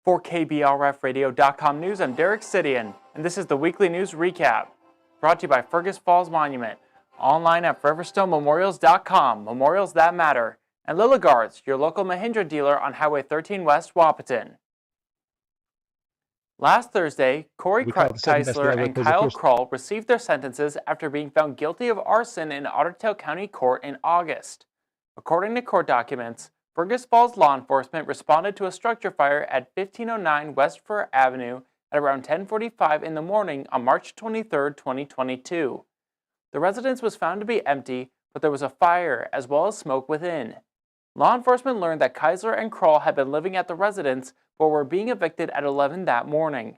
For KBRFradio.com News, I'm Derek Sidian, and this is the Weekly News Recap, brought to you by Fergus Falls Monument, online at foreverstonmemorials.com, memorials that matter, and Lilligards, your local Mahindra dealer on Highway 13 West, Wahpeton. Last Thursday, Corey Keisler and Kyle Kroll received their sentences after being found guilty of arson in Otter County Court in August. According to court documents, Fergus Falls law enforcement responded to a structure fire at 1509 West Fir Avenue at around 10:45 in the morning on March 23, 2022. The residence was found to be empty, but there was a fire as well as smoke within. Law enforcement learned that Keisler and Kroll had been living at the residence but were being evicted at 11 that morning.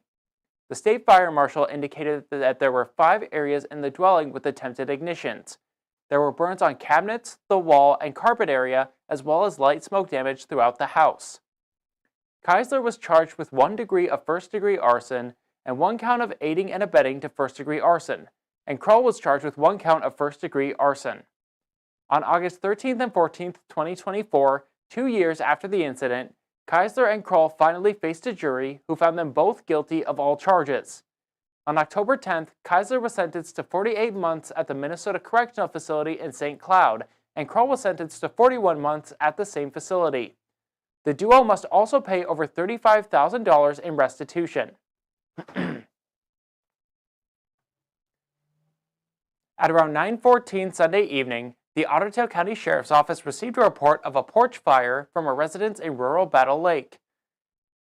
The state fire marshal indicated that there were 5 areas in the dwelling with attempted ignitions. There were burns on cabinets, the wall, and carpet area, as well as light smoke damage throughout the house. Keisler was charged with 1 degree of first-degree arson and 1 count of aiding and abetting to first-degree arson, and Kroll was charged with 1 count of first-degree arson. On August 13th and 14th, 2024, 2 years after the incident, Keisler and Kroll finally faced a jury who found them both guilty of all charges. On October 10th, Keisler was sentenced to 48 months at the Minnesota Correctional Facility in St. Cloud, and Kroll was sentenced to 41 months at the same facility. The duo must also pay over $35,000 in restitution. At around 9:14 Sunday evening, the Otter County Sheriff's Office received a report of a porch fire from a residence in rural Battle Lake.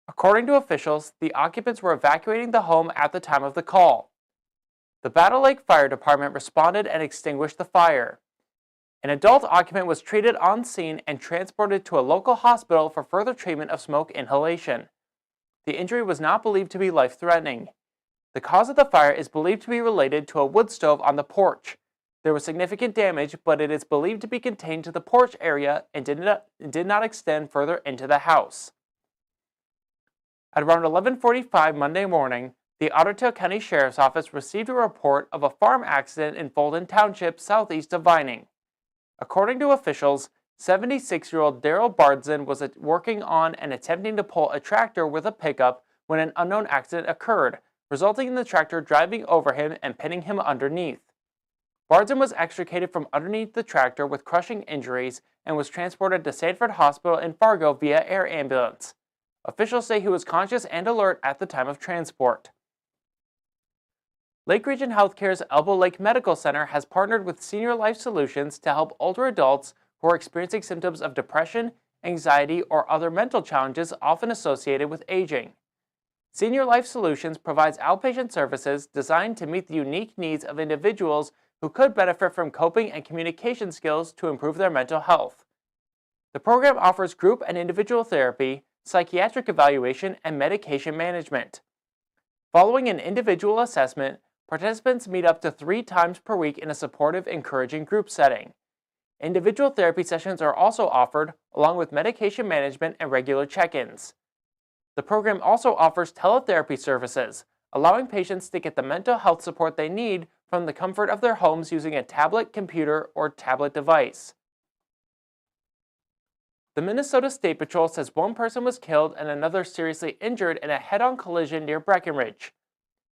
According to officials, the occupants were evacuating the home at the time of the call. The Battle Lake Fire Department responded and extinguished the fire. An adult occupant was treated on scene and transported to a local hospital for further treatment of smoke inhalation. The injury was not believed to be life-threatening. The cause of the fire is believed to be related to a wood stove on the porch. There was significant damage, but it is believed to be contained to the porch area and did not extend further into the house. At around 11:45 Monday morning, the Otter County Sheriff's Office received a report of a farm accident in Fulton Township southeast of Vining. According to officials, 76-year-old Daryl Bardson was working on and attempting to pull a tractor with a pickup when an unknown accident occurred, resulting in the tractor driving over him and pinning him underneath. Bardson was extricated from underneath the tractor with crushing injuries and was transported to Sanford Hospital in Fargo via air ambulance. Officials say he was conscious and alert at the time of transport. Lake Region Healthcare's Elbow Lake Medical Center has partnered with Senior Life Solutions to help older adults who are experiencing symptoms of depression, anxiety, or other mental challenges often associated with aging. Senior Life Solutions provides outpatient services designed to meet the unique needs of individuals who could benefit from coping and communication skills to improve their mental health. The program offers group and individual therapy, psychiatric evaluation, and medication management. Following an individual assessment, participants meet up to 3 times per week in a supportive, encouraging group setting. Individual therapy sessions are also offered, along with medication management and regular check-ins. The program also offers teletherapy services, allowing patients to get the mental health support they need from the comfort of their homes using a tablet, computer, or tablet device. The Minnesota State Patrol says 1 person was killed and another seriously injured in a head-on collision near Breckenridge.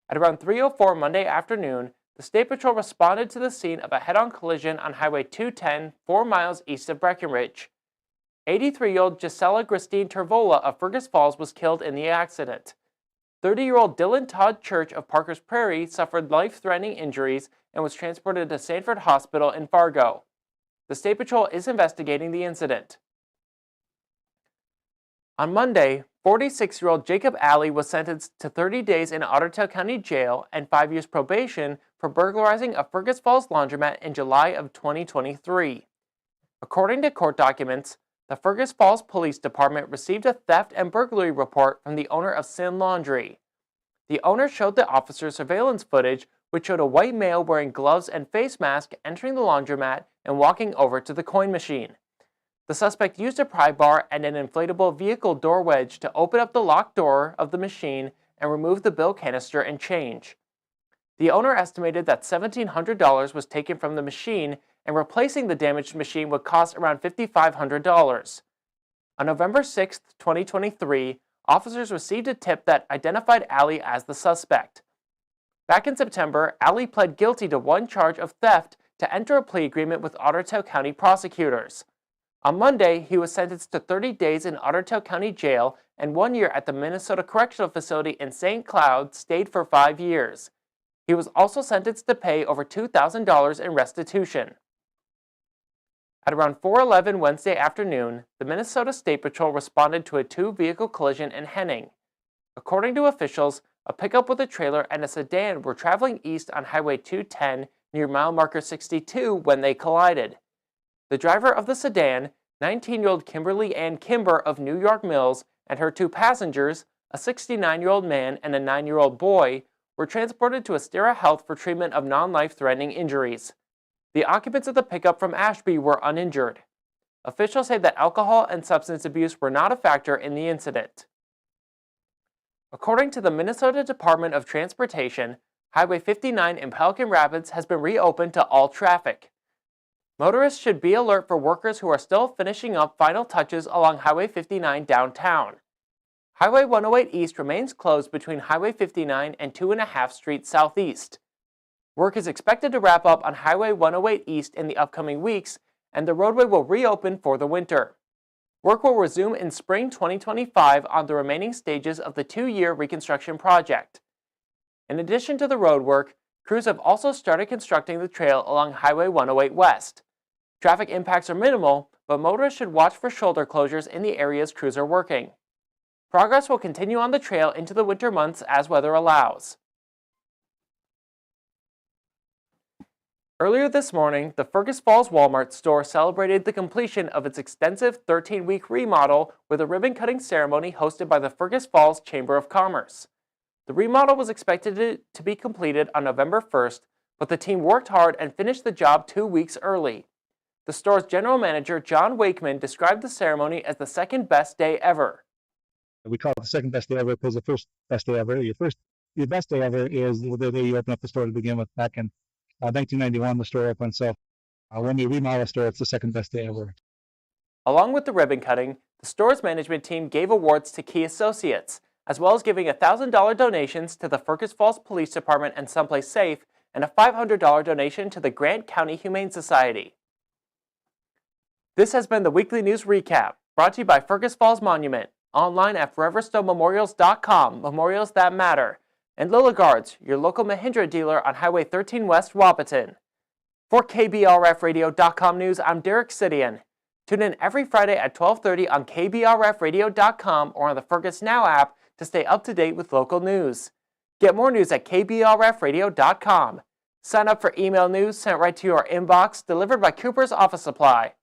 At around 3:04 Monday afternoon, the State Patrol responded to the scene of a head-on collision on Highway 210, 4 miles east of Breckenridge. 83-year-old Gisela Christine Tervola of Fergus Falls was killed in the accident. 30-year-old Dylan Todd Church of Parker's Prairie suffered life-threatening injuries and was transported to Sanford Hospital in Fargo. The State Patrol is investigating the incident. On Monday, 46-year-old Jacob Alley was sentenced to 30 days in Otter County Jail and 5 years probation for burglarizing a Fergus Falls laundromat in July of 2023. According to court documents, the Fergus Falls Police Department received a theft and burglary report from the owner of Sin Laundry. The owner showed the officers surveillance footage, which showed a white male wearing gloves and face mask entering the laundromat and walking over to the coin machine. The suspect used a pry bar and an inflatable vehicle door wedge to open up the locked door of the machine and remove the bill canister and change. The owner estimated that $1,700 was taken from the machine, and replacing the damaged machine would cost around $5,500. On November 6, 2023, officers received a tip that identified Ali as the suspect. Back in September, Ali pled guilty to one charge of theft to enter a plea agreement with Ottertail County prosecutors. On Monday, he was sentenced to 30 days in Ottertail County Jail and 1 year at the Minnesota Correctional Facility in St. Cloud, stayed for 5 years. He was also sentenced to pay over $2,000 in restitution. At around 4:11 Wednesday afternoon, the Minnesota State Patrol responded to a two-vehicle collision in Henning. According to officials, a pickup with a trailer and a sedan were traveling east on Highway 210 near mile marker 62 when they collided. The driver of the sedan, 19-year-old Kimberly Ann Kimber of New York Mills, and her two passengers, a 69-year-old man and a 9-year-old boy, were transported to Astera Health for treatment of non-life-threatening injuries. The occupants of the pickup from Ashby were uninjured. Officials say that alcohol and substance abuse were not a factor in the incident. According to the Minnesota Department of Transportation, Highway 59 in Pelican Rapids has been reopened to all traffic. Motorists should be alert for workers who are still finishing up final touches along Highway 59 downtown. Highway 108 East remains closed between Highway 59 and 2.5 Street Southeast. Work is expected to wrap up on Highway 108 East in the upcoming weeks, and the roadway will reopen for the winter. Work will resume in spring 2025 on the remaining stages of the 2-year reconstruction project. In addition to the road work, crews have also started constructing the trail along Highway 108 West. Traffic impacts are minimal, but motorists should watch for shoulder closures in the areas crews are working. Progress will continue on the trail into the winter months as weather allows. Earlier this morning, the Fergus Falls Walmart store celebrated the completion of its extensive 13-week remodel with a ribbon-cutting ceremony hosted by the Fergus Falls Chamber of Commerce. The remodel was expected to be completed on November 1st, but the team worked hard and finished the job 2 weeks early. The store's general manager, John Wakeman, described the ceremony as the second best day ever. We call it the second best day ever because the first best day ever. Your best day ever is the day you open up the store to begin with. Back in 1991, the store opened. So when you remodel a store, it's the second best day ever. Along with the ribbon cutting, the store's management team gave awards to key associates, as well as giving $1,000 donations to the Fergus Falls Police Department and Someplace Safe, and a $500 donation to the Grant County Humane Society. This has been the Weekly News Recap, brought to you by Fergus Falls Monument, online at foreverstonmemorials.com, memorials that matter, and Lilligards, your local Mahindra dealer on Highway 13 West, Wahpeton. For KBRFradio.com news, I'm Derek Sidian. Tune in every Friday at 12:30 on KBRFradio.com or on the Fergus Now app to stay up to date with local news. Get more news at KBRFradio.com. Sign up for email news sent right to your inbox, delivered by Cooper's Office Supply.